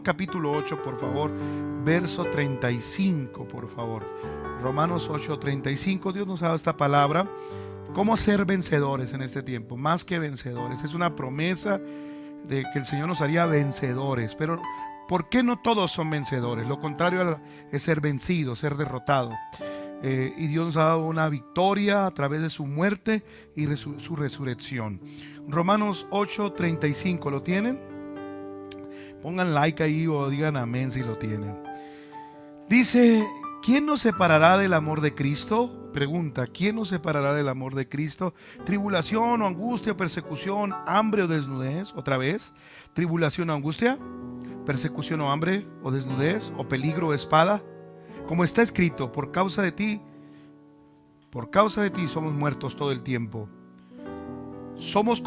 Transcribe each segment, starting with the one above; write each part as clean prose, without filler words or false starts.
capítulo 8, por favor, verso 35, por favor. Romanos 8, 35. Dios nos ha dado esta palabra. ¿Cómo ser vencedores en este tiempo? Más que vencedores. Es una promesa de que el Señor nos haría vencedores. Pero ¿por qué no todos son vencedores? Lo contrario es ser vencido, ser derrotado. Y Dios nos ha dado una victoria a través de su muerte y de su resurrección. Romanos 8, 35. ¿Lo tienen? Pongan like ahí o digan amén si lo tienen. Dice: ¿quién nos separará del amor de Cristo? Pregunta: ¿quién nos separará del amor de Cristo? ¿Tribulación o angustia o persecución, hambre o desnudez? Otra vez: ¿tribulación o angustia, persecución o hambre o desnudez, o peligro o espada? Como está escrito: por causa de ti somos muertos todo el tiempo. Somos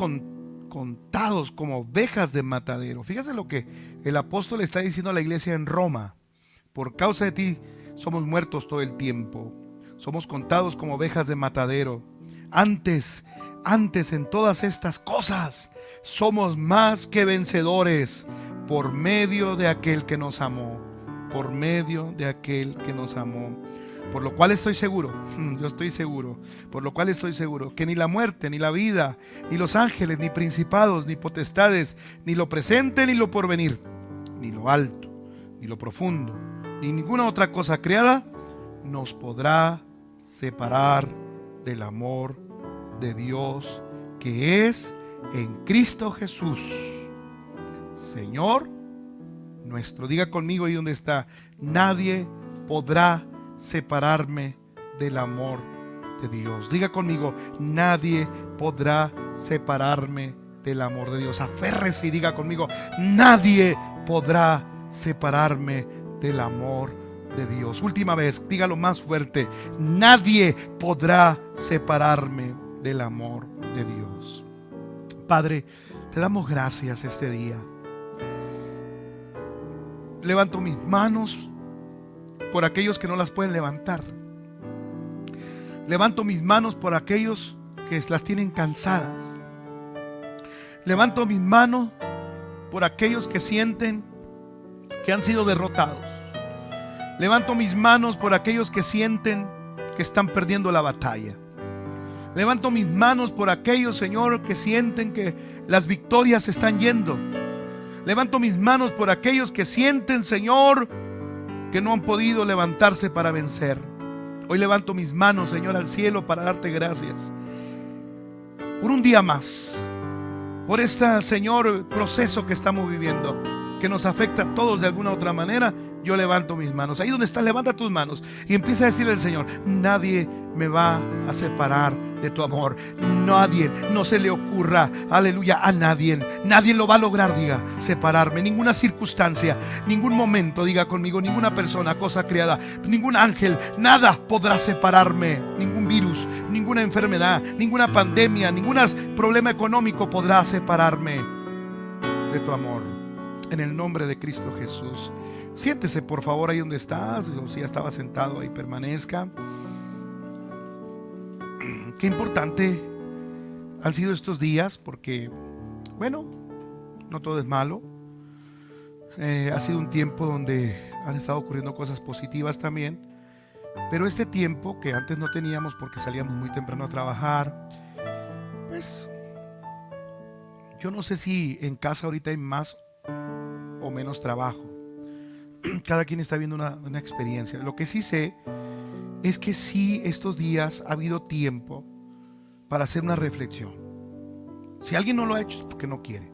contados como ovejas de matadero. Fíjese lo que el apóstol está diciendo a la iglesia en Roma: por causa de ti somos muertos todo el tiempo. Somos contados como ovejas de matadero. Antes en todas estas cosas somos más que vencedores por medio de aquel que nos amó. Por medio de aquel que nos amó. Por lo cual estoy seguro, yo estoy seguro, por lo cual estoy seguro que ni la muerte, ni la vida, ni los ángeles, ni principados, ni potestades, ni lo presente, ni lo porvenir, ni lo alto, ni lo profundo, ni ninguna otra cosa creada nos podrá separar del amor de Dios que es en Cristo Jesús, Señor nuestro. Diga conmigo ahí donde está: nadie podrá separarme del amor de Dios. Diga conmigo: nadie podrá separarme del amor de Dios. Aférrese y diga conmigo: nadie podrá separarme del amor de Dios. Última vez, dígalo más fuerte: nadie podrá separarme del amor de Dios. Padre, te damos gracias este día. Levanto mis manos por aquellos que no las pueden levantar. Levanto mis manos por aquellos que las tienen cansadas. Levanto mis manos por aquellos que sienten que han sido derrotados. Levanto mis manos por aquellos que sienten que están perdiendo la batalla. Levanto mis manos por aquellos, Señor, que sienten que las victorias se están yendo. Levanto mis manos por aquellos que sienten, Señor, que no han podido levantarse para vencer. Hoy levanto mis manos, Señor, al cielo para darte gracias por un día más, por este, Señor, proceso que estamos viviendo, que nos afecta a todos de alguna u otra manera. Yo levanto mis manos. Ahí donde estás, levanta tus manos y empieza a decirle al Señor: nadie me va a separar de tu amor. Nadie, no se le ocurra, aleluya, a nadie. Nadie lo va a lograr, diga, separarme. Ninguna circunstancia, ningún momento, diga conmigo, ninguna persona, cosa creada, ningún ángel, nada podrá separarme. Ningún virus, ninguna enfermedad, ninguna pandemia, ningún problema económico podrá separarme de tu amor. En el nombre de Cristo Jesús. Siéntese por favor ahí donde estás, o si ya estaba sentado, ahí permanezca. Qué importante han sido estos días, porque bueno, no todo es malo. Ha sido un tiempo donde han estado ocurriendo cosas positivas también, pero este tiempo que antes no teníamos porque salíamos muy temprano a trabajar, pues yo no sé si en casa ahorita hay más o menos trabajo. Cada quien está viendo una experiencia. Lo que sí sé es que sí, estos días ha habido tiempo para hacer una reflexión. Si alguien no lo ha hecho es porque no quiere,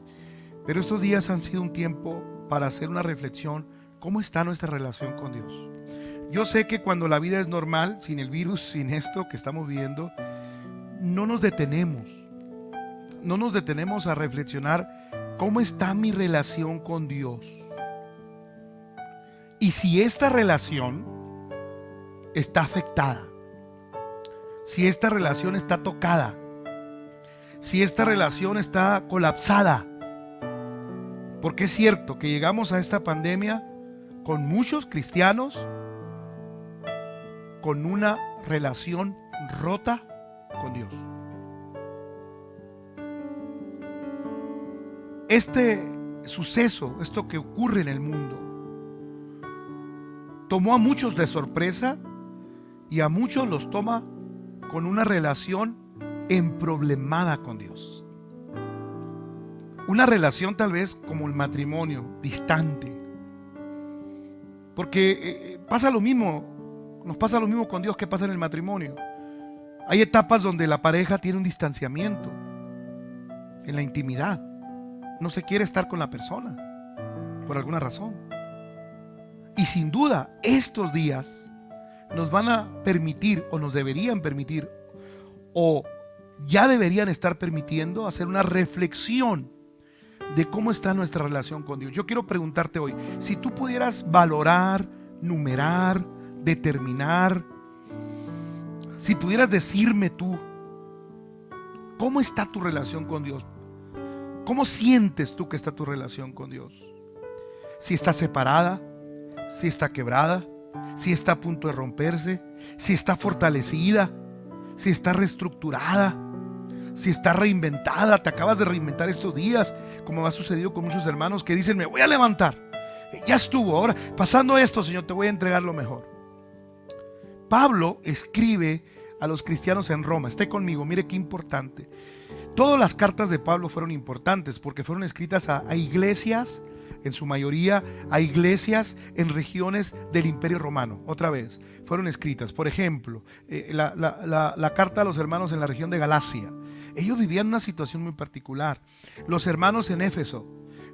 pero estos días han sido un tiempo para hacer una reflexión. ¿Cómo está nuestra relación con Dios? Yo sé que cuando la vida es normal, sin el virus, sin esto que estamos viviendo, no nos detenemos a reflexionar cómo está mi relación con Dios. Y si esta relación está afectada, si esta relación está tocada, si esta relación está colapsada, porque es cierto que llegamos a esta pandemia con muchos cristianos con una relación rota con Dios. suceso, esto que ocurre en el mundo, tomó a muchos de sorpresa y a muchos los toma con una relación emproblemada con Dios. Una relación tal vez como el matrimonio, distante. Porque pasa lo mismo, nos pasa lo mismo con Dios que pasa en el matrimonio. Hay etapas donde la pareja tiene un distanciamiento en la intimidad. No se quiere estar con la persona por alguna razón. Y sin duda, estos días nos van a permitir, o nos deberían permitir, o ya deberían estar permitiendo hacer una reflexión de cómo está nuestra relación con Dios. Yo quiero preguntarte hoy, si tú pudieras valorar, numerar, determinar, si pudieras decirme tú, ¿cómo está tu relación con Dios? ¿Cómo sientes tú que está tu relación con Dios? Si está separada, si está quebrada, si está a punto de romperse, si está fortalecida, si está reestructurada, si está reinventada. Te acabas de reinventar estos días, como ha sucedido con muchos hermanos que dicen: me voy a levantar, ya estuvo, ahora pasando esto, Señor, te voy a entregar lo mejor. Pablo escribe a los cristianos en Roma. Esté conmigo, mire qué importante. Todas las cartas de Pablo fueron importantes porque fueron escritas a iglesias, en su mayoría a iglesias en regiones del Imperio Romano. Otra vez, fueron escritas. Por ejemplo, la carta a los hermanos en la región de Galacia. Ellos vivían una situación muy particular. Los hermanos en Éfeso,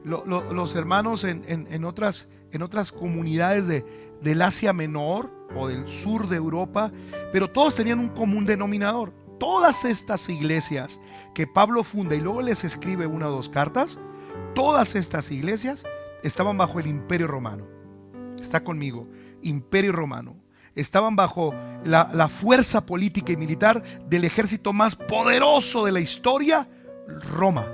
los hermanos en otras comunidades del Asia Menor o del sur de Europa, pero todos tenían un común denominador. Todas estas iglesias que Pablo funda y luego les escribe una o dos cartas, todas estas iglesias estaban bajo el Imperio Romano. Está conmigo, Imperio Romano. Estaban bajo la fuerza política y militar del ejército más poderoso de la historia, Roma,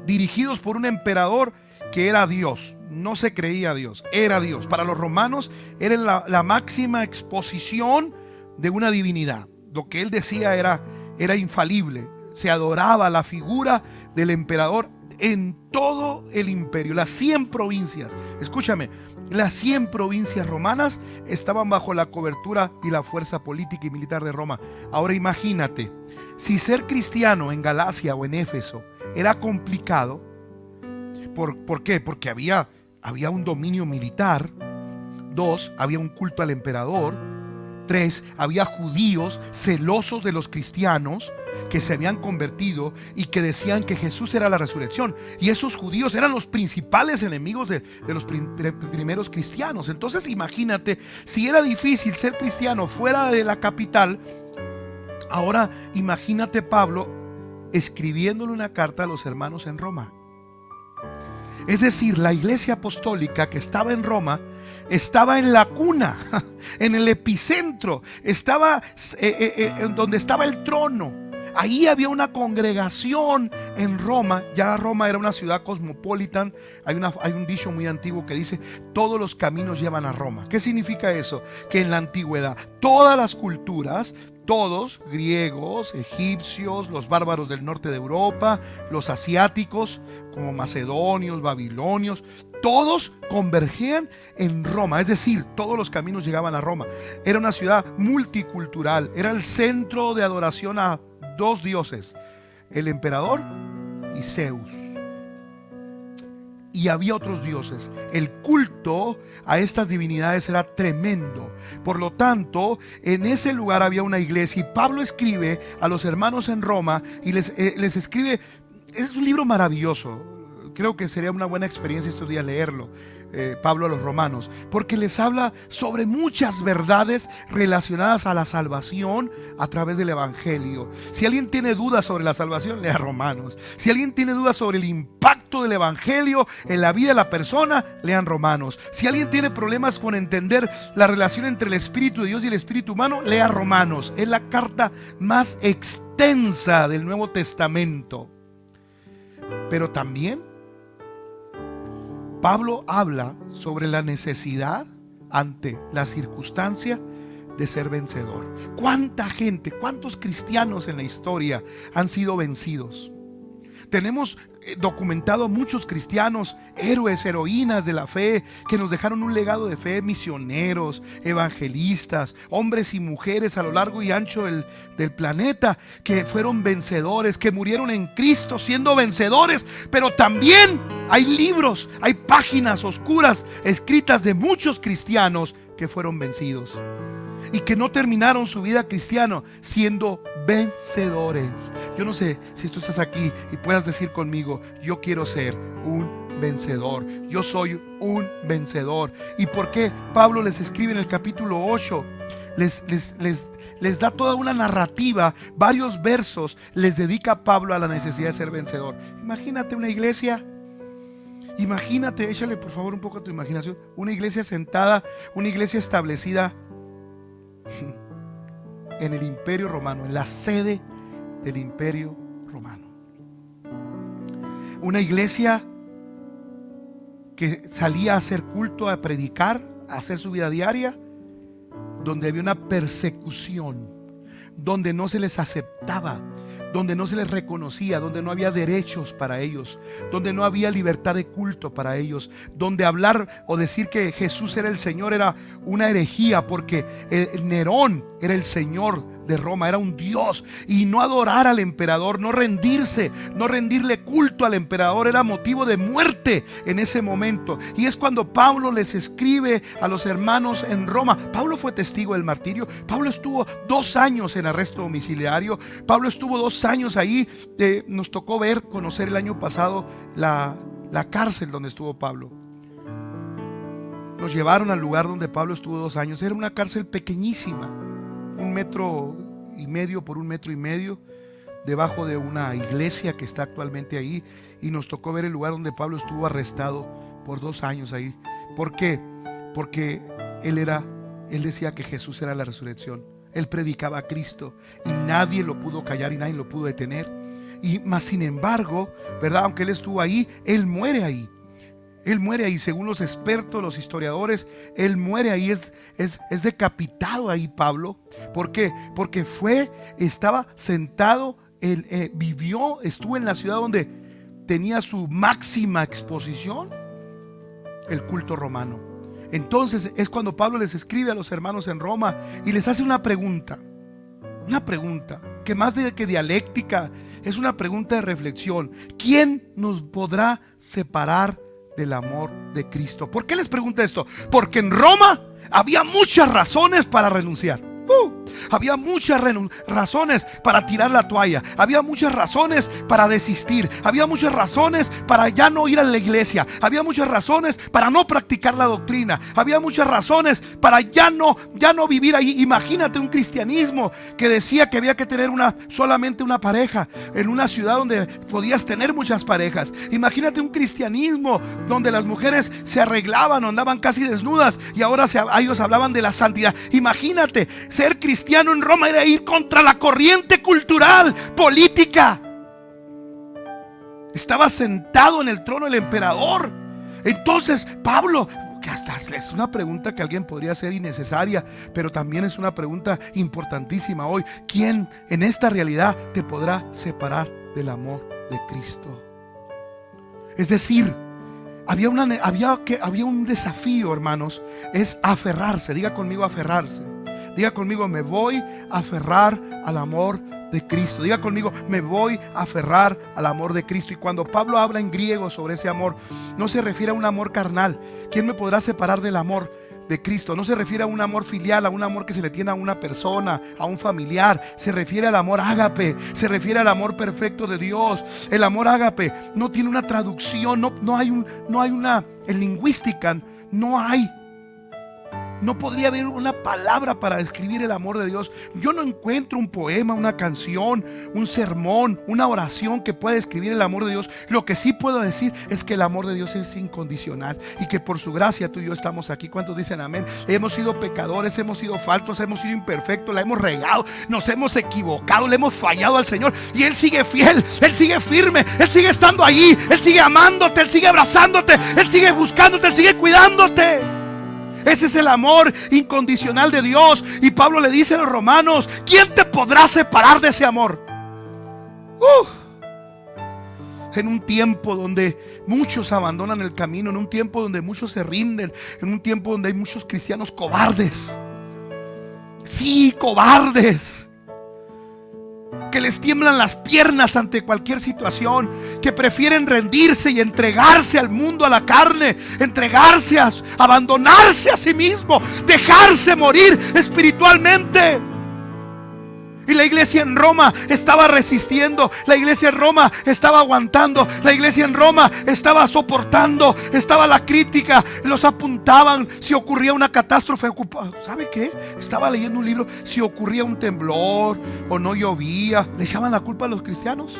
dirigidos por un emperador que era Dios. No se creía Dios, era Dios. Para los romanos era la máxima exposición de una divinidad. Lo que él decía era infalible. Se adoraba la figura del emperador en todo el imperio. Las 100 provincias, escúchame, las 100 provincias romanas estaban bajo la cobertura y la fuerza política y militar de Roma. Ahora imagínate, si ser cristiano en Galacia o en Éfeso era complicado, ¿por qué? Porque había un dominio militar. 2, había un culto al emperador. 3, había judíos celosos de los cristianos que se habían convertido y que decían que Jesús era la resurrección, y esos judíos eran los principales enemigos de los primeros cristianos. Entonces imagínate, si era difícil ser cristiano fuera de la capital, ahora imagínate Pablo escribiéndole una carta a los hermanos en Roma. Es decir, la iglesia apostólica que estaba en Roma estaba en la cuna, en el epicentro, estaba en donde estaba el trono. Ahí había una congregación en Roma. Ya Roma era una ciudad cosmopolitan. Hay un dicho muy antiguo que dice: todos los caminos llevan a Roma. ¿Qué significa eso? Que en la antigüedad todas las culturas, todos, griegos, egipcios, los bárbaros del norte de Europa, los asiáticos como macedonios, babilonios, todos convergían en Roma. Es decir, todos los caminos llegaban a Roma. Era una ciudad multicultural. Era el centro de adoración a dos dioses, el emperador y Zeus. Y había otros dioses. El culto a estas divinidades era tremendo. Por lo tanto, en ese lugar había una iglesia, y Pablo escribe a los hermanos en Roma y les escribe. Es un libro maravilloso. Creo que sería una buena experiencia estos días leerlo, Pablo a los romanos, porque les habla sobre muchas verdades relacionadas a la salvación a través del evangelio. Si alguien tiene dudas sobre la salvación, lea Romanos. Si alguien tiene dudas sobre el impacto del evangelio en la vida de la persona, lean Romanos. Si alguien tiene problemas con entender la relación entre el Espíritu de Dios y el Espíritu humano, lea Romanos. Es la carta más extensa del Nuevo Testamento. Pero también Pablo habla sobre la necesidad ante la circunstancia de ser vencedor. ¿Cuánta gente, cuántos cristianos en la historia han sido vencidos? Tenemos documentado a muchos cristianos, héroes, heroínas de la fe, que nos dejaron un legado de fe, misioneros, evangelistas, hombres y mujeres a lo largo y ancho del planeta, que fueron vencedores, que murieron en Cristo siendo vencedores. Pero también hay libros, hay páginas oscuras escritas de muchos cristianos que fueron vencidos y que no terminaron su vida cristiana siendo vencedores. Yo no sé si tú estás aquí y puedas decir conmigo: yo quiero ser un vencedor, yo soy un vencedor. ¿Y por qué Pablo les escribe en el capítulo 8? Les da toda una narrativa, varios versos les dedica Pablo a la necesidad de ser vencedor. Imagínate una iglesia. Imagínate, échale por favor un poco a tu imaginación, una iglesia sentada, una iglesia establecida en el Imperio Romano, en la sede del Imperio Romano. Una iglesia que salía a hacer culto, a predicar, a hacer su vida diaria, donde había una persecución, donde no se les aceptaba, donde no se les reconocía, donde no había derechos para ellos, donde no había libertad de culto para ellos, donde hablar o decir que Jesús era el Señor era una herejía, porque Nerón era el Señor de Roma, era un dios, y no adorar al emperador, no rendirse, no rendirle culto al emperador era motivo de muerte en ese momento. Y es cuando Pablo les escribe a los hermanos en Roma. Pablo fue testigo del martirio. Pablo estuvo 2 años en arresto domiciliario. Pablo estuvo 2 años ahí. Nos tocó conocer el año pasado la cárcel donde estuvo Pablo. Nos llevaron al lugar donde Pablo estuvo 2 años. Era una cárcel pequeñísima, 1,5 metros por 1,5 metros, debajo de una iglesia que está actualmente ahí. Y nos tocó ver el lugar donde Pablo estuvo arrestado por 2 años ahí. ¿Por qué? Porque él decía que Jesús era la resurrección. Él predicaba a Cristo y nadie lo pudo callar y nadie lo pudo detener. Y más sin embargo, ¿verdad? Aunque él estuvo ahí, él muere ahí. Él muere ahí, según los expertos, los historiadores, él muere ahí, es decapitado ahí Pablo. ¿Por qué? Porque estaba sentado, estuvo en la ciudad donde tenía su máxima exposición, el culto romano. Entonces es cuando Pablo les escribe a los hermanos en Roma y les hace una pregunta que más que dialéctica, es una pregunta de reflexión. ¿Quién nos podrá separar del amor de Cristo? ¿Por qué les pregunta esto? Porque en Roma había muchas razones para renunciar. Había muchas razones para tirar la toalla. Había muchas razones para desistir. Había muchas razones para ya no ir a la iglesia. Había muchas razones para no practicar la doctrina. Había muchas razones para ya no vivir ahí. Imagínate un cristianismo que decía que había que tener solamente una pareja en una ciudad donde podías tener muchas parejas. Imagínate un cristianismo donde las mujeres se arreglaban o andaban casi desnudas y ahora ellos hablaban de la santidad. Imagínate, ser cristiano en Roma era ir contra la corriente cultural, política. Estaba sentado en el trono del emperador. Entonces Pablo, que hasta es una pregunta que alguien podría hacer innecesaria, pero también es una pregunta importantísima hoy: ¿quién en esta realidad te podrá separar del amor de Cristo? Es decir, había un desafío, hermanos, es aferrarse. Diga conmigo, aferrarse. Diga conmigo: me voy a aferrar al amor de Cristo. Diga conmigo: me voy a aferrar al amor de Cristo. Y cuando Pablo habla en griego sobre ese amor, no se refiere a un amor carnal. ¿Quién me podrá separar del amor de Cristo? No se refiere a un amor filial, a un amor que se le tiene a una persona, a un familiar. Se refiere al amor ágape, se refiere al amor perfecto de Dios. El amor ágape no tiene una traducción, no hay una, en lingüística no podría haber una palabra para describir el amor de Dios. Yo no encuentro un poema, una canción, un sermón, una oración que pueda describir el amor de Dios. Lo que sí puedo decir es que el amor de Dios es incondicional y que por su gracia tú y yo estamos aquí. ¿Cuántos dicen amén? Hemos sido pecadores, hemos sido faltos, hemos sido imperfectos, la hemos regado, nos hemos equivocado, le hemos fallado al Señor, y Él sigue fiel, Él sigue firme, Él sigue estando allí, Él sigue amándote, Él sigue abrazándote, Él sigue buscándote, Él sigue cuidándote. Ese es el amor incondicional de Dios. Y Pablo le dice a los romanos: ¿quién te podrá separar de ese amor? en un tiempo donde muchos abandonan el camino, en un tiempo donde muchos se rinden, en un tiempo donde hay muchos cristianos cobardes. Sí, cobardes, que les tiemblan las piernas ante cualquier situación, que prefieren rendirse y entregarse al mundo, a la carne, entregarse abandonarse a sí mismo, dejarse morir espiritualmente. Y la iglesia en Roma estaba resistiendo, la iglesia en Roma estaba aguantando, la iglesia en Roma estaba soportando, estaba la crítica, los apuntaban si ocurría una catástrofe. ¿Sabe qué? Estaba leyendo un libro, si ocurría un temblor o no llovía, le echaban la culpa a los cristianos,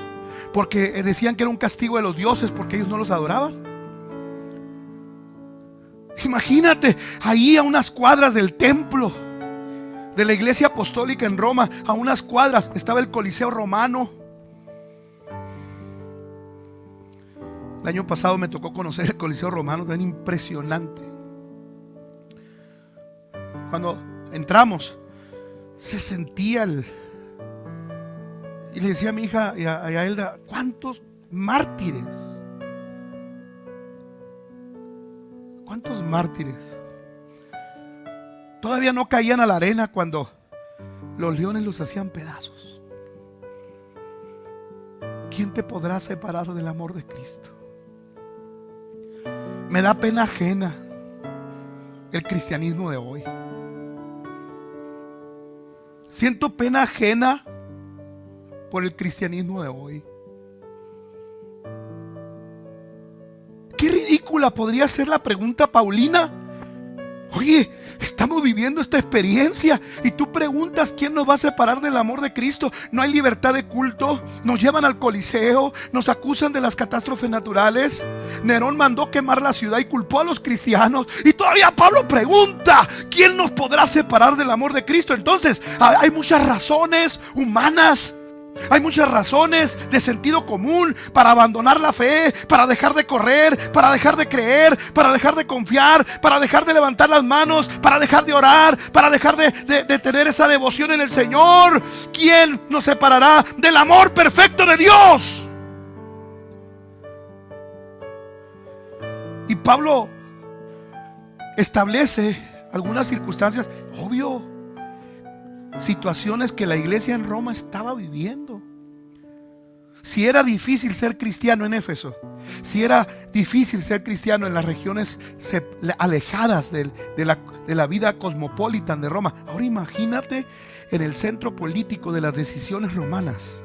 porque decían que era un castigo de los dioses porque ellos no los adoraban. Imagínate, ahí a unas cuadras del templo de la iglesia apostólica en Roma, a unas cuadras estaba el Coliseo romano. El año pasado me tocó conocer el Coliseo romano, tan impresionante. Cuando entramos se sentía y le decía a mi hija y a Elda, ¿cuántos mártires? ¿Cuántos mártires? Todavía no caían a la arena cuando los leones los hacían pedazos. ¿Quién te podrá separar del amor de Cristo? Me da pena ajena el cristianismo de hoy. Siento pena ajena por el cristianismo de hoy. Qué ridícula podría ser la pregunta paulina. Oye, estamos viviendo esta experiencia y tú preguntas quién nos va a separar del amor de Cristo. No hay libertad de culto, nos llevan al Coliseo, nos acusan de las catástrofes naturales. Nerón mandó quemar la ciudad y culpó a los cristianos, y todavía Pablo pregunta, ¿quién nos podrá separar del amor de Cristo? Entonces hay muchas razones humanas, hay muchas razones de sentido común para abandonar la fe, para dejar de correr, para dejar de creer, para dejar de confiar, para dejar de levantar las manos, para dejar de orar, para dejar de tener esa devoción en el Señor. ¿Quién nos separará del amor perfecto de Dios? Y Pablo establece algunas circunstancias, obvio, situaciones que la iglesia en Roma estaba viviendo. Si era difícil ser cristiano en Éfeso, si era difícil ser cristiano en las regiones alejadas de la vida cosmopolita de Roma, ahora imagínate en el centro político de las decisiones romanas.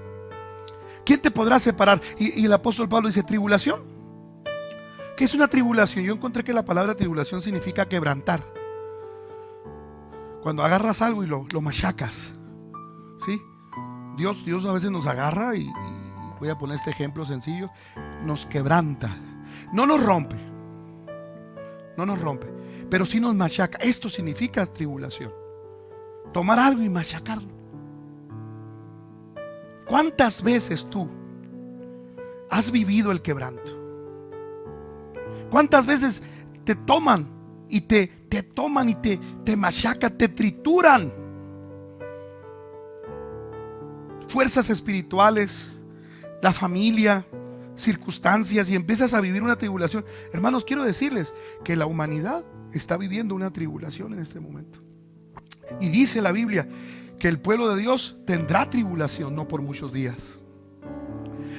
¿Quién te podrá separar? Y el apóstol Pablo dice, tribulación. ¿Qué es una tribulación? Yo encontré que la palabra tribulación significa quebrantar. Cuando agarras algo y lo machacas, ¿sí? Dios a veces nos agarra y voy a poner este ejemplo sencillo, nos quebranta. No nos rompe, pero sí nos machaca. Esto significa tribulación. Tomar algo y machacarlo. ¿Cuántas veces tú has vivido el quebranto? ¿Cuántas veces te toman y te machacan, te trituran? Fuerzas espirituales, la familia, circunstancias, y empiezas a vivir una tribulación. Hermanos, quiero decirles que la humanidad está viviendo una tribulación en este momento. Y dice la Biblia que el pueblo de Dios tendrá tribulación, no por muchos días.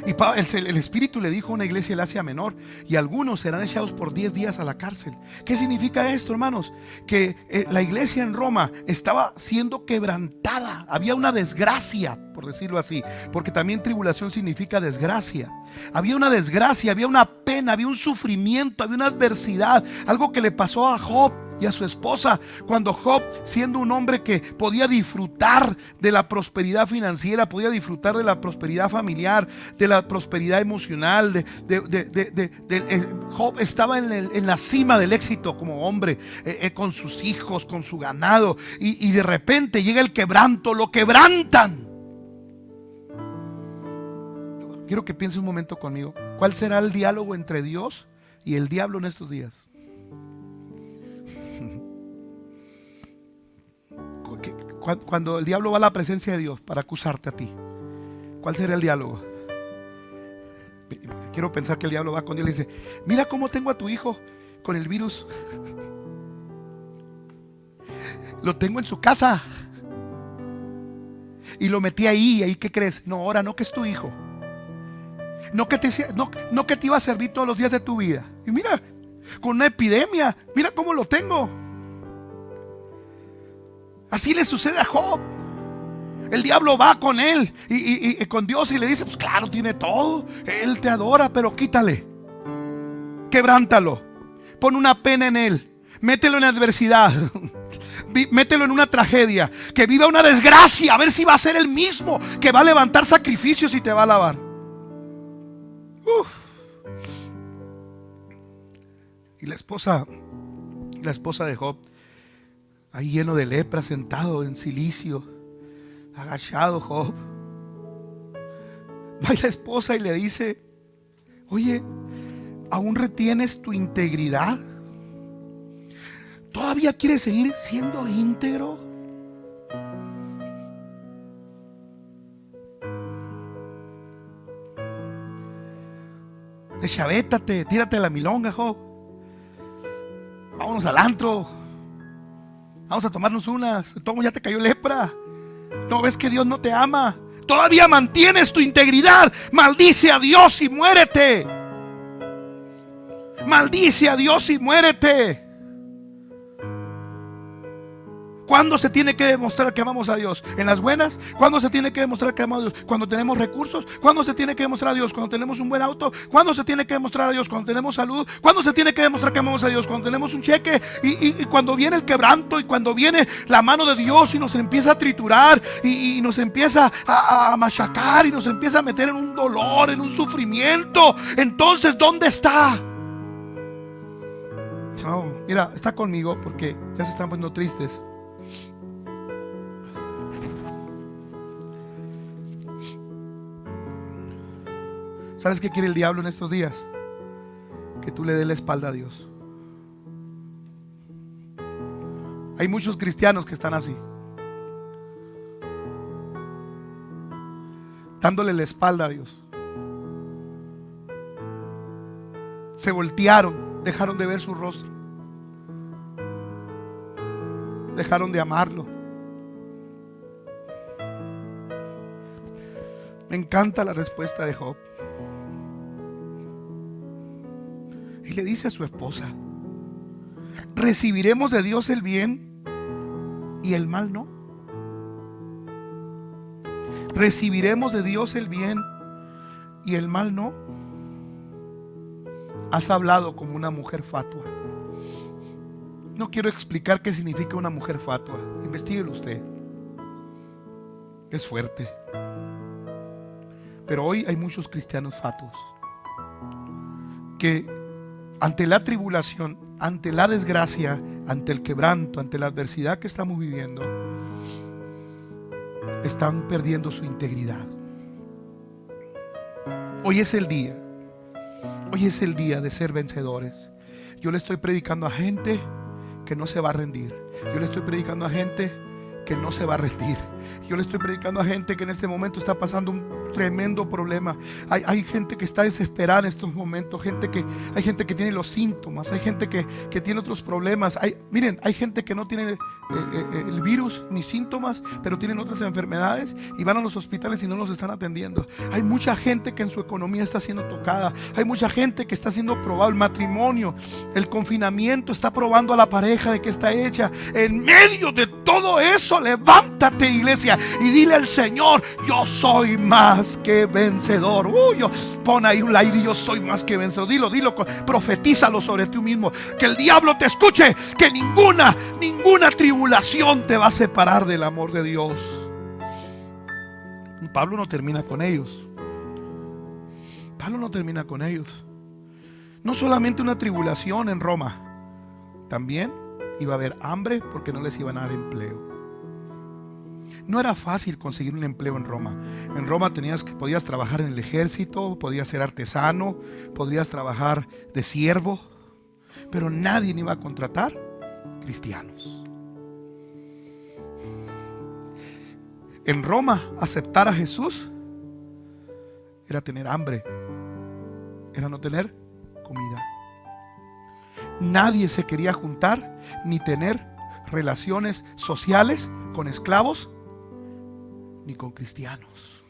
Y el Espíritu le dijo a una iglesia de Asia Menor, y algunos serán echados por 10 días a la cárcel. ¿Qué significa esto, hermanos? Que la iglesia en Roma estaba siendo quebrantada. Había una desgracia, por decirlo así, porque también tribulación significa desgracia. Había una desgracia, había una pena, había un sufrimiento, había una adversidad. Algo que le pasó a Job y a su esposa, cuando Job, siendo un hombre que podía disfrutar de la prosperidad financiera, podía disfrutar de la prosperidad familiar, de la prosperidad emocional, Job estaba en la cima del éxito como hombre, con sus hijos, con su ganado, y de repente llega el quebranto, lo quebrantan. Quiero que piense un momento conmigo, ¿cuál será el diálogo entre Dios y el diablo en estos días? Cuando el diablo va a la presencia de Dios para acusarte a ti, ¿cuál será el diálogo? quiero pensar que el diablo va con Dios y le dice: mira cómo tengo a tu hijo con el virus. Lo tengo en su casa y lo metí ahí. ¿Ahí qué crees? No, ahora no, que es tu hijo. No que te iba a servir todos los días de tu vida. Y mira, con una epidemia, mira cómo lo tengo. Así le sucede a Job. El diablo va con él y con Dios y le dice: pues claro, tiene todo, él te adora, pero quítale, quebrántalo, pon una pena en él, mételo en adversidad, mételo en una tragedia, que viva una desgracia, a ver si va a ser el mismo que va a levantar sacrificios y te va a alabar. Y la esposa de Job, ahí lleno de lepra, sentado en cilicio, agachado Job, va la esposa y le dice: oye, ¿aún retienes tu integridad? ¿Todavía quieres seguir siendo íntegro? Deschavétate, tírate a la milonga, Job. Vámonos al antro. Vamos a tomarnos unas. Todo, ya te cayó lepra. ¿No ves que Dios no te ama? Todavía mantienes tu integridad. Maldice a Dios y muérete. Maldice a Dios y muérete. ¿Cuándo se tiene que demostrar que amamos a Dios? ¿En las buenas? ¿Cuándo se tiene que demostrar que amamos a Dios? ¿Cuando tenemos recursos? ¿Cuándo se tiene que demostrar a Dios? ¿Cuando tenemos un buen auto? ¿Cuándo se tiene que demostrar a Dios? ¿Cuando tenemos salud? ¿Cuándo se tiene que demostrar que amamos a Dios? ¿Cuando tenemos un cheque? Y cuando viene el quebranto, y cuando viene la mano de Dios y nos empieza a triturar y nos empieza a machacar y nos empieza a meter en un dolor, en un sufrimiento. Entonces, ¿dónde está? Oh, mira, está conmigo porque ya se están poniendo tristes. ¿Sabes qué quiere el diablo en estos días? Que tú le des la espalda a Dios. Hay muchos cristianos que están así, dándole la espalda a Dios. Se voltearon, dejaron de ver su rostro, dejaron de amarlo. Me encanta la respuesta de Job. Y le dice a su esposa: ¿recibiremos de Dios el bien y el mal no? ¿Recibiremos de Dios el bien y el mal no? Has hablado como una mujer fatua. No quiero explicar qué significa una mujer fatua. Investíguelo usted. Es fuerte. Pero hoy hay muchos cristianos fatuos que ante la tribulación, ante la desgracia, ante el quebranto, ante la adversidad que estamos viviendo, están perdiendo su integridad. Hoy es el día. Hoy es el día de ser vencedores. Yo le estoy predicando a gente que no se va a rendir. Yo le estoy predicando a gente que no se va a rendir. Yo le estoy predicando a gente que en este momento está pasando un tremendo problema. Hay gente que está desesperada en estos momentos. Hay gente que tiene los síntomas. Hay gente que tiene otros problemas. Miren, hay gente que no tiene el virus ni síntomas, pero tienen otras enfermedades y van a los hospitales y no los están atendiendo. Hay mucha gente que en su economía está siendo tocada. Hay mucha gente que está siendo probado. El matrimonio, el confinamiento está probando a la pareja de que está hecha. En medio de todo eso, levántate, iglesia, y dile al Señor: yo soy más que vencedor. Pon ahí un like: yo soy más que vencedor. Dilo, profetízalo sobre ti mismo. Que el diablo te escuche. Que ninguna tribulación te va a separar del amor de Dios. Pablo no termina con ellos. No solamente una tribulación en Roma, también iba a haber hambre porque no les iban a dar empleo. No era fácil conseguir un empleo en Roma. En Roma podías trabajar en el ejército, podías ser artesano, podías trabajar de siervo, pero nadie iba a contratar cristianos. En Roma, aceptar a Jesús era tener hambre era no tener comida. Nadie se quería juntar ni tener relaciones sociales con esclavos ni con cristianos.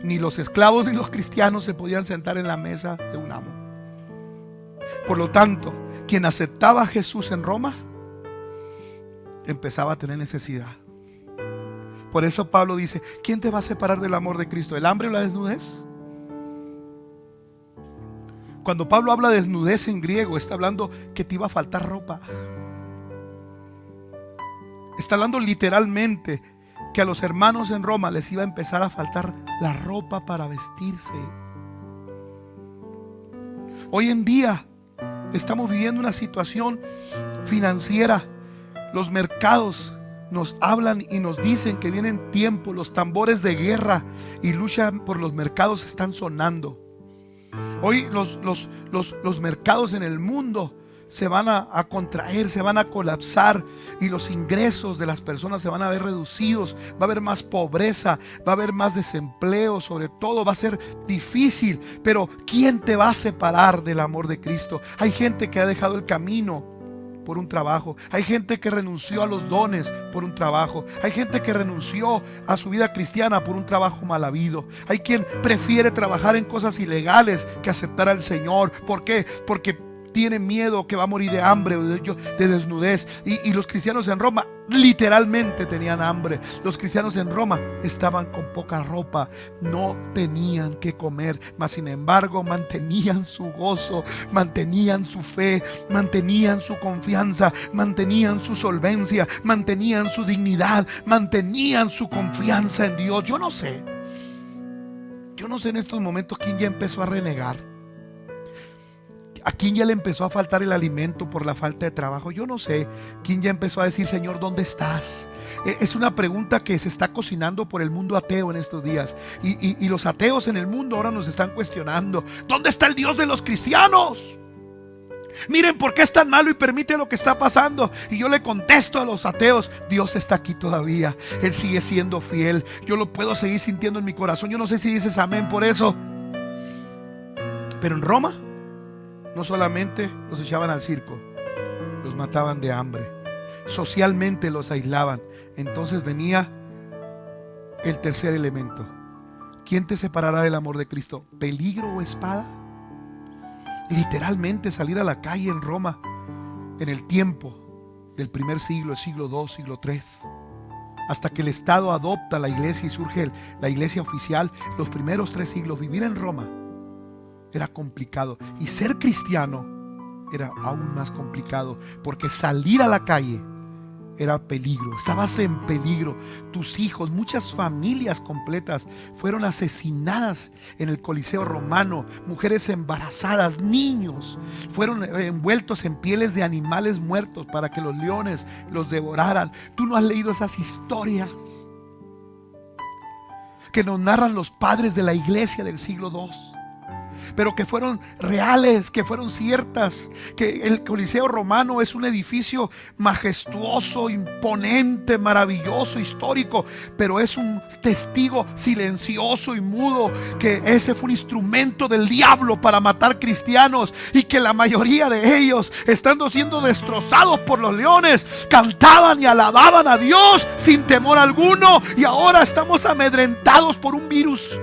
Ni los esclavos ni los cristianos se podían sentar en la mesa de un amo. Por lo tanto, quien aceptaba a Jesús en Roma empezaba a tener necesidad. Por eso Pablo dice: ¿quién te va a separar del amor de Cristo? ¿El hambre o la desnudez? Cuando Pablo habla de desnudez en griego, está hablando que te iba a faltar ropa. Está hablando literalmente que a los hermanos en Roma les iba a empezar a faltar la ropa para vestirse. Hoy en día estamos viviendo una situación financiera. Los mercados nos hablan y nos dicen que vienen tiempos, los tambores de guerra y lucha por los mercados están sonando. Hoy los mercados en el mundo se van a contraer, se van a colapsar y los ingresos de las personas se van a ver reducidos. Va a haber más pobreza, va a haber más desempleo, sobre todo va a ser difícil. Pero ¿quién te va a separar del amor de Cristo? Hay gente que ha dejado el camino por un trabajo. Hay gente que renunció a los dones por un trabajo. Hay gente que renunció a su vida cristiana por un trabajo mal habido. Hay quien prefiere trabajar en cosas ilegales que aceptar al Señor. ¿Por qué? Porque tiene miedo que va a morir de hambre o de desnudez. Y los cristianos en Roma literalmente tenían hambre. Los cristianos en Roma estaban con poca ropa, no tenían que comer, mas sin embargo mantenían su gozo, mantenían su fe, mantenían su confianza, mantenían su solvencia, mantenían su dignidad, mantenían su confianza en Dios. Yo no sé en estos momentos quién ya empezó a renegar. ¿A quién ya le empezó a faltar el alimento por la falta de trabajo? Yo no sé. ¿Quién ya empezó a decir: Señor, ¿dónde estás? Es una pregunta que se está cocinando por el mundo ateo en estos días. Y los ateos en el mundo ahora nos están cuestionando: ¿dónde está el Dios de los cristianos? Miren por qué es tan malo y permite lo que está pasando. Y yo le contesto a los ateos: Dios está aquí todavía. Él sigue siendo fiel. Yo lo puedo seguir sintiendo en mi corazón. Yo no sé si dices amén por eso. Pero en Roma no solamente los echaban al circo, los mataban de hambre, socialmente los aislaban. Entonces venía el tercer elemento: ¿quién te separará del amor de Cristo? ¿Peligro o espada? Literalmente salir a la calle en Roma en el tiempo del primer siglo, el siglo II, siglo III, hasta que el Estado adopta la iglesia y surge la iglesia oficial. Los primeros 3 siglos vivir en Roma era complicado, y ser cristiano era aún más complicado, porque salir a la calle era peligro. Estabas en peligro. Tus hijos, muchas familias completas fueron asesinadas en el Coliseo romano. Mujeres embarazadas, niños fueron envueltos en pieles de animales muertos para que los leones los devoraran. Tú no has leído esas historias que nos narran los padres de la iglesia del siglo II, pero que fueron reales, que fueron ciertas. Que el Coliseo romano es un edificio majestuoso, imponente, maravilloso, histórico, pero es un testigo silencioso y mudo que ese fue un instrumento del diablo para matar cristianos, y que la mayoría de ellos, estando siendo destrozados por los leones, cantaban y alababan a Dios sin temor alguno. Y ahora estamos amedrentados por un virus,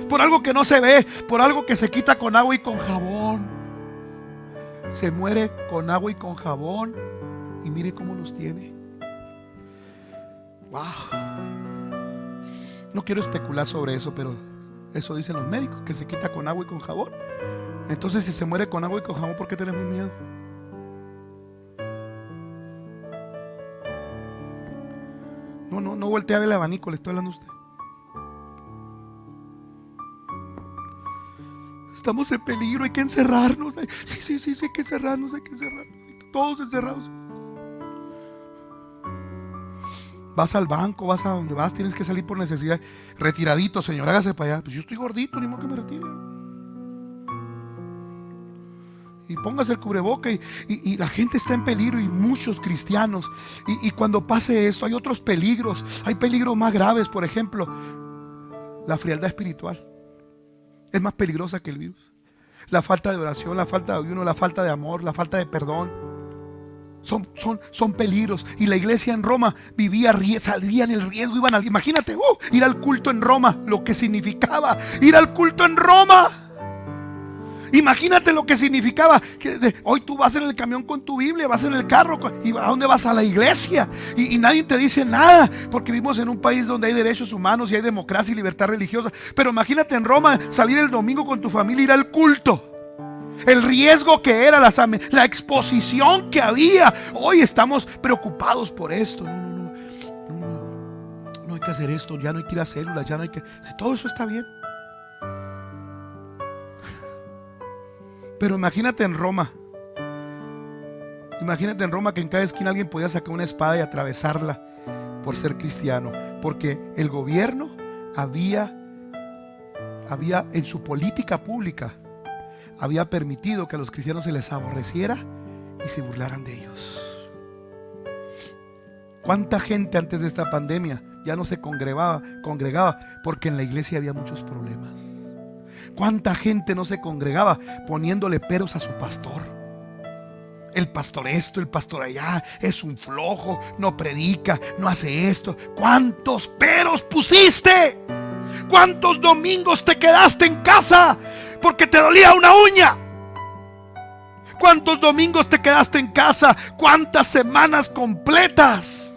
por algo que no se ve, por algo que se quita con agua y con jabón. Se muere con agua y con jabón, y mire cómo nos tiene. Wow. No quiero especular sobre eso, pero eso dicen los médicos, que se quita con agua y con jabón. Entonces, si se muere con agua y con jabón, ¿por qué tenemos miedo? No voltee a ver el abanico, le estoy hablando a usted. Estamos en peligro, hay que encerrarnos. Sí, hay que encerrarnos, todos encerrados. Vas al banco, vas a donde vas, tienes que salir por necesidad. Retiradito, señor, hágase para allá. Pues yo estoy gordito, ni modo que me retire. Y póngase el cubreboca, y la gente está en peligro, y muchos cristianos. Y cuando pase esto, hay otros peligros. Hay peligros más graves, por ejemplo, la frialdad espiritual. es más peligrosa que el virus. La falta de oración, la falta de ayuno, la falta de amor, la falta de perdón. Son peligros. Y la iglesia en Roma salía en el riesgo. Imagínate, ir al culto en Roma, lo que significaba ir al culto en Roma. Imagínate lo que significaba que hoy tú vas en el camión con tu Biblia, vas en el carro y ¿a dónde vas? A la iglesia y nadie te dice nada, porque vivimos en un país donde hay derechos humanos y hay democracia y libertad religiosa. Pero imagínate en Roma salir el domingo con tu familia, ir al culto. El riesgo que era, la exposición que había. Hoy estamos preocupados por esto. No hay que hacer esto, ya no hay que ir a células, ya no hay que... Si todo eso está bien. Pero imagínate en Roma. Imagínate en Roma que en cada esquina alguien podía sacar una espada y atravesarla por ser cristiano. Porque el gobierno había en su política pública había permitido que a los cristianos se les aborreciera y se burlaran de ellos. ¿Cuánta gente antes de esta pandemia ya no se congregaba porque en la iglesia había muchos problemas? ¿Cuánta gente no se congregaba poniéndole peros a su pastor? El pastor esto, el pastor allá, es un flojo, no predica, no hace esto. ¿Cuántos peros pusiste? ¿Cuántos domingos te quedaste en casa porque te dolía una uña? ¿Cuántos domingos te quedaste en casa? ¿Cuántas semanas completas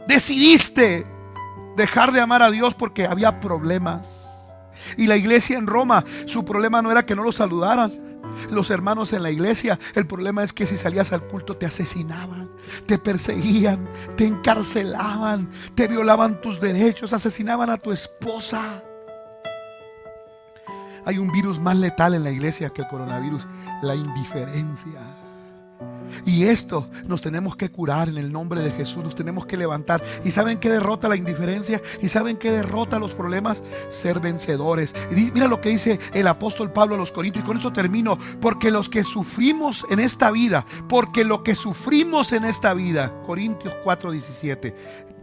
decidiste dejar de amar a Dios porque había problemas? Y la iglesia en Roma, su problema no era que no lo saludaran los hermanos en la iglesia. El problema es que si salías al culto te asesinaban, te perseguían, te encarcelaban, te violaban tus derechos, asesinaban a tu esposa. Hay un virus más letal en la iglesia que el coronavirus: la indiferencia. Y esto nos tenemos que curar en el nombre de Jesús. Nos tenemos que levantar. ¿Y saben qué derrota la indiferencia? ¿Y saben qué derrota los problemas? Ser vencedores. Y mira lo que dice el apóstol Pablo a los Corintios, y con esto termino. Porque los que sufrimos en esta vida, Corintios 4:17.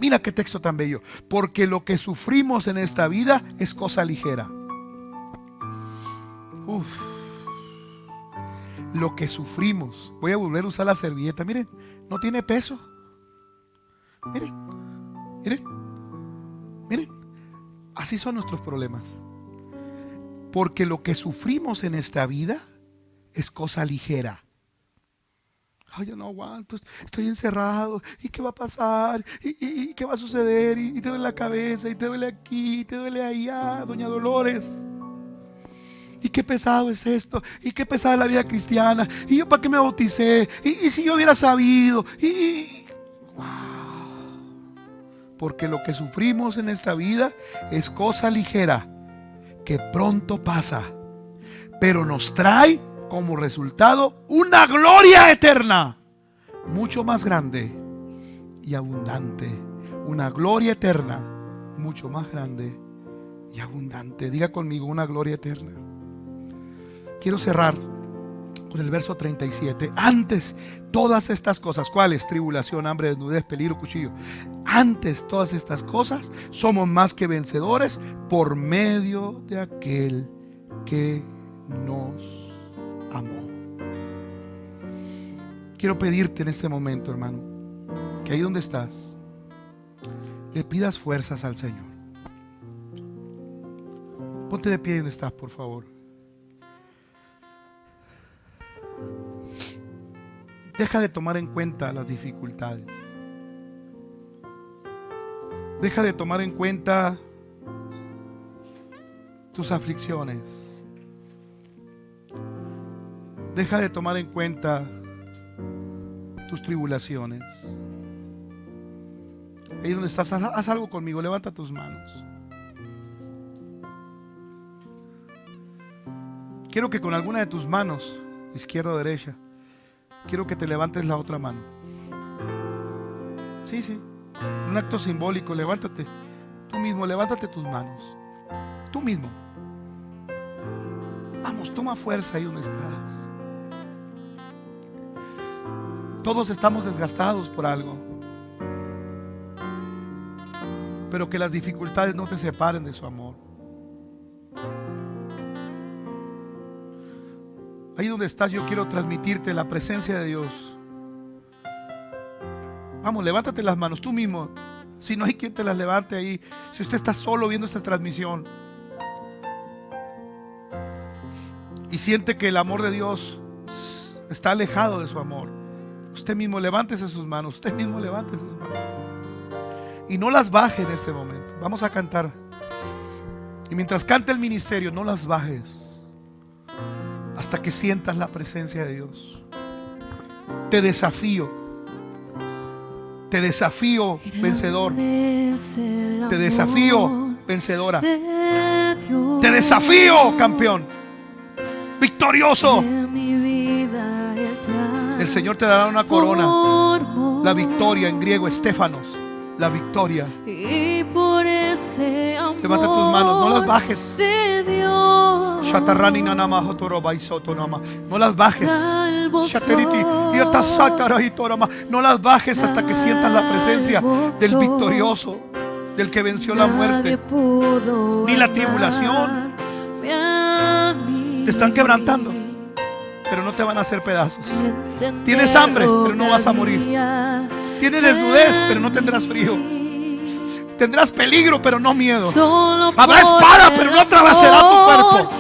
Mira qué texto tan bello. Porque lo que sufrimos en esta vida es cosa ligera. Lo que sufrimos. Voy a volver a usar la servilleta. Miren, no tiene peso. Miren. Así son nuestros problemas. Porque lo que sufrimos en esta vida es cosa ligera. Ay, yo no aguanto, estoy encerrado. ¿Y qué va a pasar? ¿Y qué va a suceder? Y te duele la cabeza, y te duele aquí, y te duele allá, doña Dolores. Y qué pesado es esto, y qué pesada es la vida cristiana, y yo para qué me bauticé, y si yo hubiera sabido, porque lo que sufrimos en esta vida es cosa ligera, que pronto pasa, pero nos trae como resultado una gloria eterna, mucho más grande y abundante. Una gloria eterna, mucho más grande y abundante. Diga conmigo: una gloria eterna. Quiero cerrar con el verso 37. Antes todas estas cosas, ¿cuáles? Tribulación, hambre, desnudez, peligro, cuchillo. Antes todas estas cosas somos más que vencedores por medio de aquel que nos amó. Quiero pedirte en este momento, hermano, que ahí donde estás le pidas fuerzas al Señor. Ponte de pie donde estás, por favor. Deja de tomar en cuenta las dificultades. Deja de tomar en cuenta tus aflicciones. Deja de tomar en cuenta tus tribulaciones. Ahí donde estás, haz algo conmigo. Levanta tus manos. Quiero que con alguna de tus manos, izquierda o derecha, quiero que te levantes la otra mano. Sí. Un acto simbólico. Levántate. Tú mismo, levántate tus manos. Tú mismo. Vamos, toma fuerza ahí donde estás. Todos estamos desgastados por algo. Pero que las dificultades no te separen de su amor. Ahí donde estás, yo quiero transmitirte la presencia de Dios. Vamos, levántate las manos tú mismo. Si no hay quien te las levante ahí, si usted está solo viendo esta transmisión y siente que el amor de Dios está alejado de su amor, usted mismo levántese sus manos. Usted mismo levántese sus manos y no las baje en este momento. Vamos a cantar, y mientras canta el ministerio, no las bajes hasta que sientas la presencia de Dios. Te desafío, vencedor. Te desafío, vencedora. Te desafío, campeón, victorioso. El Señor te dará una corona. La victoria, en griego, Estéfanos, la victoria. Levanta tus manos, no las bajes. No las bajes. No las bajes hasta que sientas la presencia del victorioso, del que venció la muerte. Ni la tribulación. Te están quebrantando, pero no te van a hacer pedazos. Tienes hambre, pero no vas a morir. Tienes desnudez, pero no tendrás frío. Tendrás peligro, pero no miedo. Habrá espada, pero no atravesará tu cuerpo.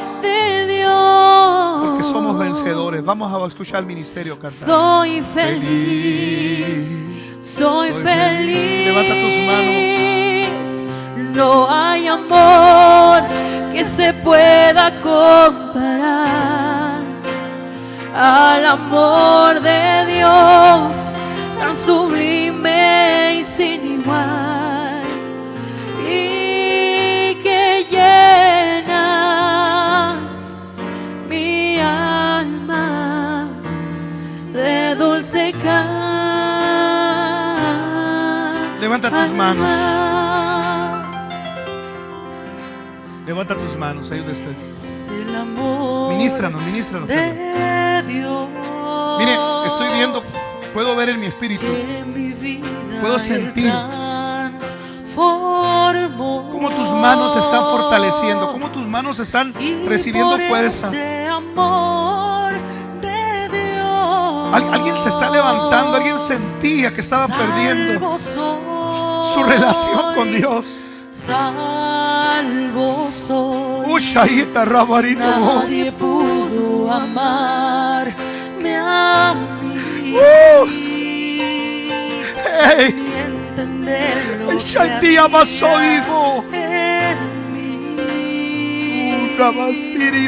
Porque somos vencedores. Vamos a escuchar el ministerio cantar. Soy feliz, soy feliz. Levanta tus manos. No hay amor que se pueda comparar al amor de Dios, tan sublime y sin igual, y que llena mi alma de dulce canto. Levanta tus manos. Levanta tus manos, ahí donde estés. Ministranos. Mire, estoy viendo, puedo ver en mi espíritu, puedo sentir cómo tus manos se están fortaleciendo, cómo tus manos están recibiendo fuerza. Alguien se está levantando, alguien sentía que estaba perdiendo su relación con Dios. Salvo soy. Nadie pudo amarme a mí, ni entender lo que había en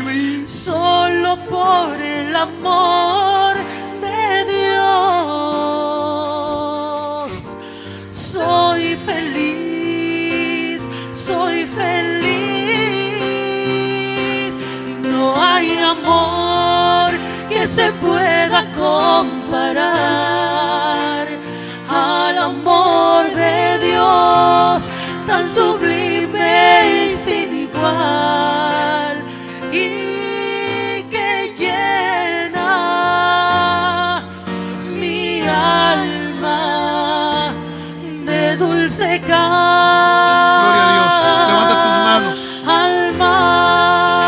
mí. Solo por el amor de Dios soy feliz. Soy feliz y no hay amor que se pueda comparar al amor de Dios, tan sublime y sin igual, y que llena mi alma de dulce canto.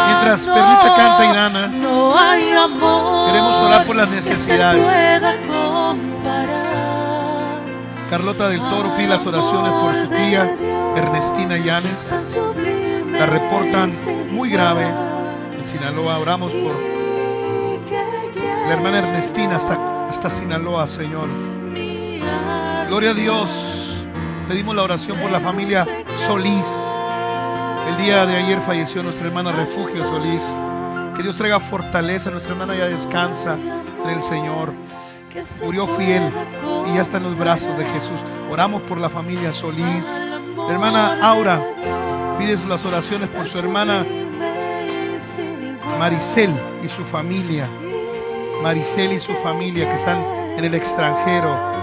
Mientras Perlita canta y Dana, no hay amor, queremos orar por las necesidades. Carlota del Toro pide las oraciones por su tía Ernestina Llanes. La reportan muy grave en Sinaloa. Oramos por la hermana Ernestina hasta Sinaloa, Señor. Gloria a Dios. Pedimos la oración por la familia Solís. El día de ayer falleció nuestra hermana Refugio Solís. Que Dios traiga fortaleza. Nuestra hermana ya descansa en el Señor. Murió fiel y ya está en los brazos de Jesús. Oramos por la familia Solís. La hermana Aura pide las oraciones por su hermana Maricel y su familia. Maricel y su familia que están en el extranjero.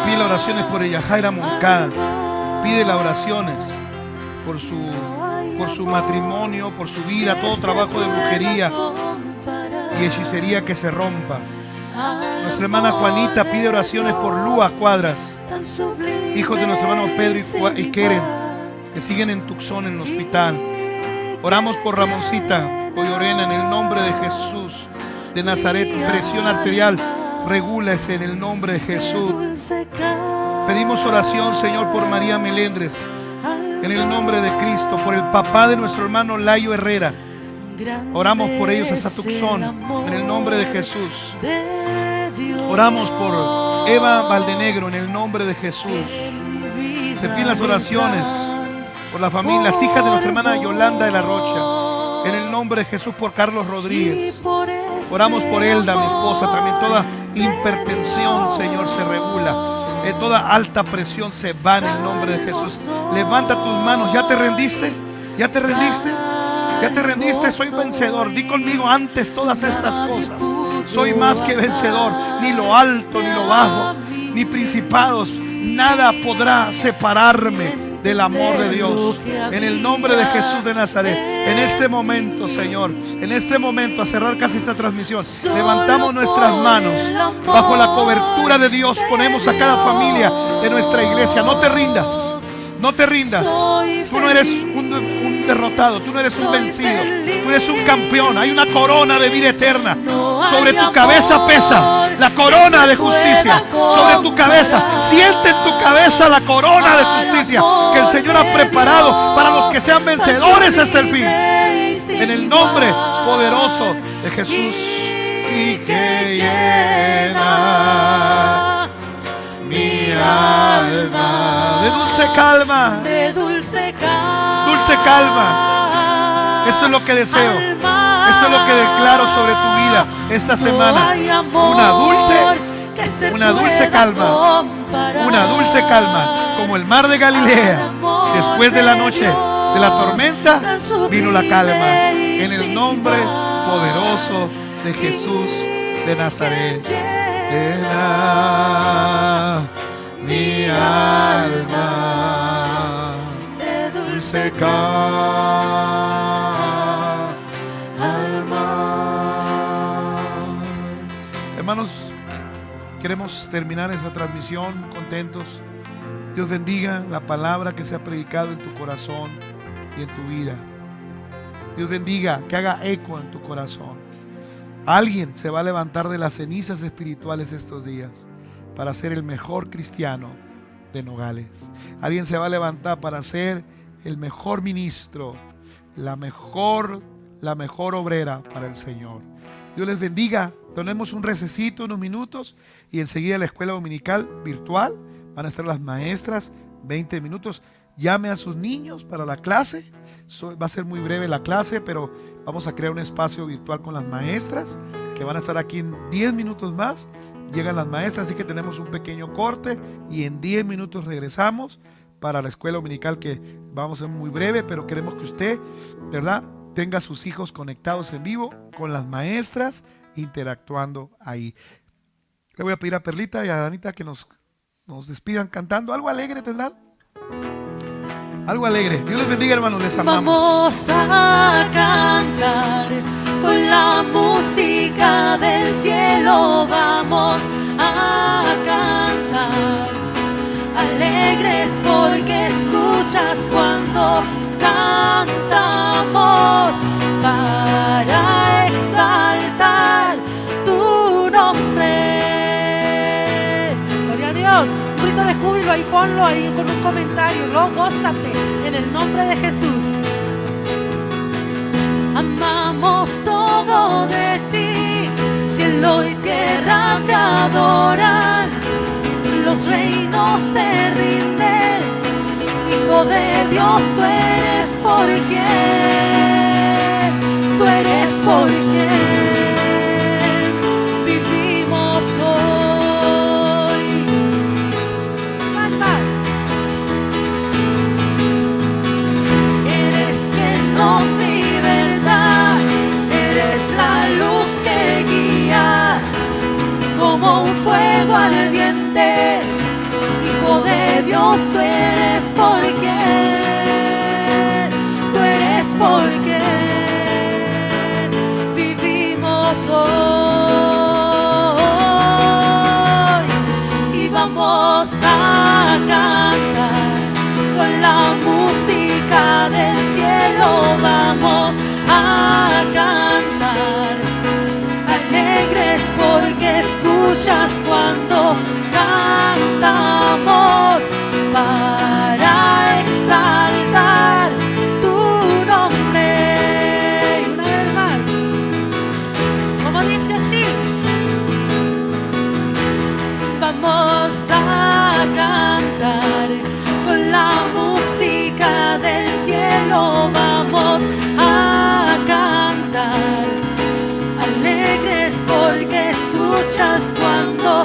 Pide oraciones por ella, Jaira Moncada. Pide las oraciones por su matrimonio, por su vida, todo trabajo de brujería y hechicería que se rompa. Nuestra hermana Juanita pide oraciones por Lua Cuadras. hijos de nuestro hermano Pedro y Keren, que siguen en Tucson en el hospital. Oramos por Ramoncita Coyorena en el nombre de Jesús de Nazaret. Presión arterial, regúlese en el nombre de Jesús. Pedimos oración, Señor, por María Melendres en el nombre de Cristo, por el papá de nuestro hermano Layo Herrera. Oramos por ellos hasta Tucson en el nombre de Jesús. Oramos por Eva Valdenegro en el nombre de Jesús. Se piden las oraciones por la familia, las hijas de nuestra hermana Yolanda de la Rocha en el nombre de Jesús, por Carlos Rodríguez. Oramos por Elda, mi esposa, también toda hipertensión, Señor, se regula. Toda alta presión se va en el nombre de Jesús. Levanta tus manos. ¿Ya te rendiste? ¿Ya te rendiste? ¿Ya te rendiste? Soy vencedor. Di conmigo: antes todas estas cosas, soy más que vencedor. Ni lo alto, ni lo bajo, ni principados, nada podrá separarme del amor de Dios. En el nombre de Jesús de Nazaret, en este momento, Señor, en este momento, a cerrar casi esta transmisión, levantamos nuestras manos bajo la cobertura de Dios. Ponemos a cada familia de nuestra iglesia. No te rindas, no te rindas. Tú no eres un derrotado, tú no eres un vencido, tú eres un campeón. Hay una corona de vida eterna. Sobre tu cabeza pesa la corona de justicia. Sobre tu cabeza, siente en tu cabeza la corona de justicia que el Señor ha preparado para los que sean vencedores hasta el fin. En el nombre poderoso de Jesús. Y que llena mi alma de dulce calma. Dulce calma. Esto es lo que deseo. Esto es lo que declaro sobre tu vida esta semana. Una dulce calma. Una dulce calma, como el mar de Galilea. Después de la noche de la tormenta vino la calma. En el nombre poderoso de Jesús de Nazaret. Llena mi alma de dulce calma. Hermanos, queremos terminar esta transmisión contentos. Dios bendiga la palabra que se ha predicado en tu corazón y en tu vida. Dios bendiga, que haga eco en tu corazón. Alguien se va a levantar de las cenizas espirituales estos días para ser el mejor cristiano de Nogales. Alguien se va a levantar para ser el mejor ministro, la mejor obrera para el Señor. Dios les bendiga. Tenemos un recesito, unos minutos, y enseguida la escuela dominical virtual. Van a estar las maestras, 20 minutos. Llame a sus niños para la clase. Va a ser muy breve la clase, pero vamos a crear un espacio virtual con las maestras que van a estar aquí en 10 minutos más. Llegan las maestras, así que tenemos un pequeño corte y en 10 minutos regresamos para la escuela dominical, que vamos a ser muy breve, pero queremos que usted, ¿verdad?, tenga a sus hijos conectados en vivo con las maestras, interactuando ahí. Le voy a pedir a Perlita y a Danita que nos despidan cantando. ¿Algo alegre tendrán? Algo alegre. Dios les bendiga, hermanos, les amamos. Vamos a cantar con la música del cielo. Vamos a cantar alegres porque escuchas cuando cantamos para exaltar tu nombre. Gloria a Dios. Un grito de júbilo ahí, ponlo ahí con un comentario. Luego gózate en el nombre de Jesús. Amamos todo de ti, cielo y tierra te adoran, los reinos se rinden, Hijo de Dios tú eres por quien, tú eres por quien vivimos hoy. Cantas. Eres quien nos liberta, eres la luz que guía, como un fuego ardiente, Hijo de Dios tú eres por quien, tú eres por Vamos a cantar con la música del cielo, vamos a cantar, alegres porque escuchas cuando cantamos para exaltar tu nombre. Y una vez más, como dice así, vamos a cantar con la música del cielo, vamos a cantar, alegres porque escuchas cuando